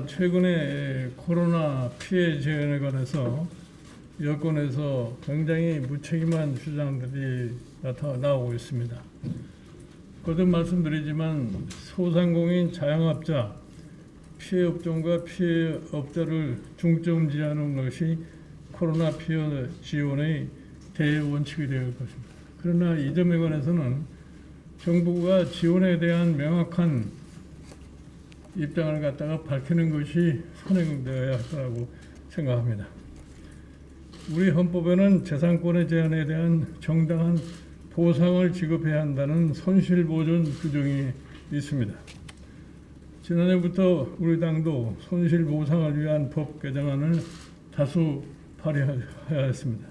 최근에 코로나 피해 재현에 관해서 여권에서 굉장히 무책임한 주장들이 나오고 있습니다. 거듭 말씀드리지만 소상공인 자영업자, 피해업종과 피해업자를 중점지하는 것이 코로나 피해 지원의 대원칙이 되어 것입니다. 그러나 이 점에 관해서는 정부가 지원에 대한 명확한 입장을 갖다가 밝히는 것이 선행되어야 할 거라고 생각합니다. 우리 헌법에는 재산권의 제한에 대한 정당한 보상을 지급해야 한다는 손실보전 규정이 있습니다. 지난해부터 우리 당도 손실보상을 위한 법 개정안을 다수 발의하였습니다.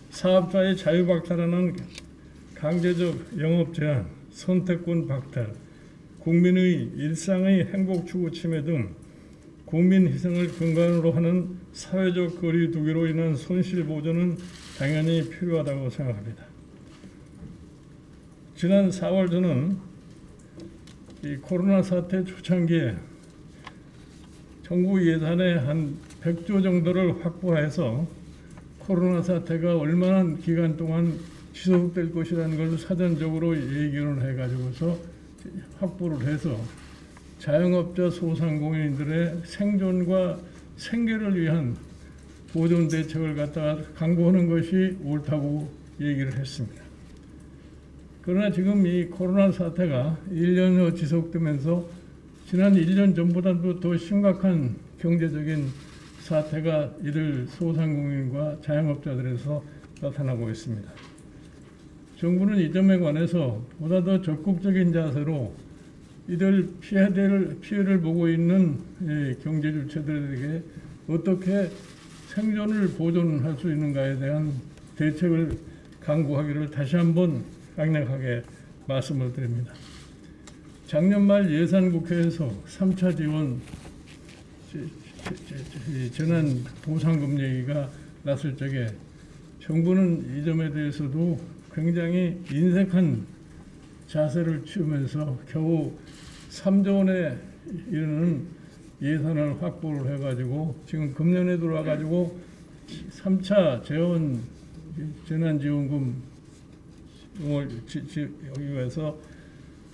사업자의 자유박탈하는 강제적 영업 제한, 선택권 박탈, 국민의 일상의 행복 추구 침해 등 국민 희생을 근간으로 하는 사회적 거리 두기로 인한 손실 보전은 당연히 필요하다고 생각합니다. 지난 4월 저는 이 코로나 사태 초창기에 정부 예산의 한 100조 정도를 확보해서 코로나 사태가 얼마나 기간 동안 지속될 것이라는 것을 사전적으로 예견을 해가지고서 확보를 해서 자영업자 소상공인들의 생존과 생계를 위한 보존 대책을 갖다가 강구하는 것이 옳다고 얘기를 했습니다. 그러나 지금 이 코로나 사태가 1년여 지속되면서 지난 1년 전보다도 더 심각한 경제적인 사태가 이들 소상공인과 자영업자들에서 나타나고 있습니다. 정부는 이 점에 관해서 보다 더 적극적인 자세로 이들 피해를 보고 있는 경제 주체들에게 어떻게 생존을 보존할 수 있는가에 대한 대책을 강구하기를 다시 한번 강력하게 말씀을 드립니다. 작년 말 예산국회에서 3차 지원 재난 보상금 얘기가 났을 적에 정부는 이 점에 대해서도 굉장히 인색한 자세를 취하면서 겨우 3조 원에 이르는 예산을 확보를 해가지고 지금 금년에 들어와가지고 3차 재난지원금 여기 와서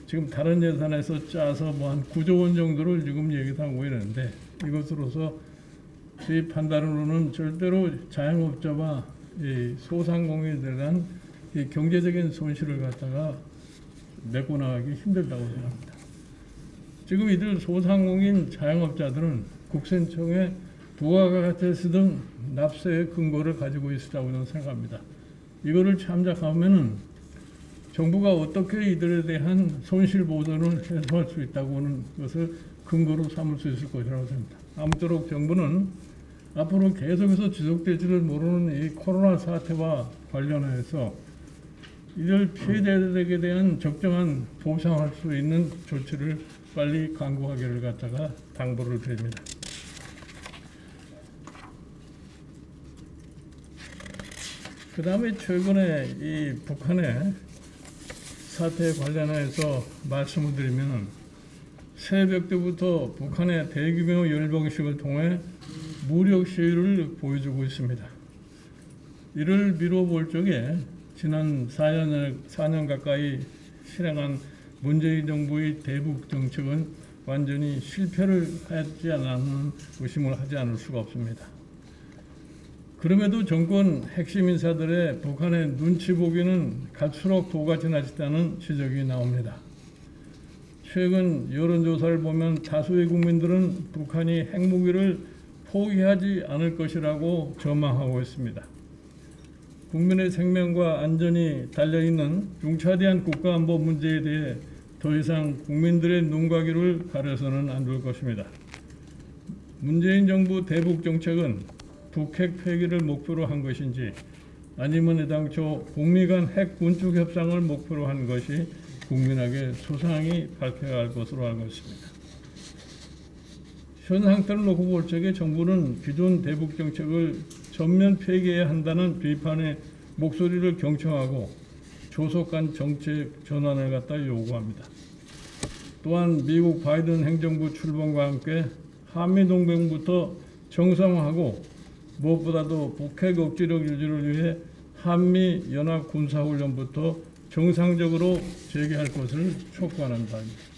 지금 다른 예산에서 짜서 뭐 한 9조 원 정도를 지금 얘기하고 있는데 이것으로서 저희 판단으로는 절대로 자영업자와 이 소상공인들에 대한 이 경제적인 손실을 갖다가 메고 나가기 힘들다고 생각합니다. 지금 이들 소상공인 자영업자들은 국세청의 부가가치세 등 납세의 근거를 가지고 있다고 저는 생각합니다. 이거를 참작하면은 정부가 어떻게 이들에 대한 손실 보전을 해소할 수 있다고 하는 것을 근거로 삼을 수 있을 것이라고 생각합니다. 아무쪼록 정부는 앞으로 계속해서 지속될지를 모르는 이 코로나 사태와 관련해서 이들 피해자들에게 대한 적정한 보상할 수 있는 조치를 빨리 강구하기를 갖다가 당부를 드립니다. 그 다음에 최근에 이 북한의 사태에 관련해서 말씀을 드리면 새벽 때부터 북한의 대규모 열병식을 통해 무력 시위를 보여주고 있습니다. 이를 미뤄볼 적에 지난 4년 가까이 실행한 문재인 정부의 대북 정책은 완전히 실패를 하지 않았는 의심을 하지 않을 수가 없습니다. 그럼에도 정권 핵심 인사들의 북한의 눈치 보기는 갈수록 도가 지나치다는 지적이 나옵니다. 최근 여론조사를 보면 다수의 국민들은 북한이 핵무기를 포기하지 않을 것이라고 전망하고 있습니다. 국민의 생명과 안전이 달려있는 중차대한 국가안보 문제에 대해 더 이상 국민들의 눈과 귀를 가려서는 안 될 것입니다. 문재인 정부 대북 정책은 북핵 폐기를 목표로 한 것인지 아니면 애당초 북미 간 핵 군축 협상을 목표로 한 것이 국민에게 소상히 밝혀야 할 것으로 알고 있습니다. 현 상태를 놓고 볼 적에 정부는 기존 대북 정책을 전면 폐기해야 한다는 비판의 목소리를 경청하고 조속한 정책 전환을 갖다 요구합니다. 또한 미국 바이든 행정부 출범과 함께 한미동맹부터 정상화하고 무엇보다도 북핵 억지력 유지를 위해 한미 연합 군사훈련부터 정상적으로 재개할 것을 촉구하는 바입니다.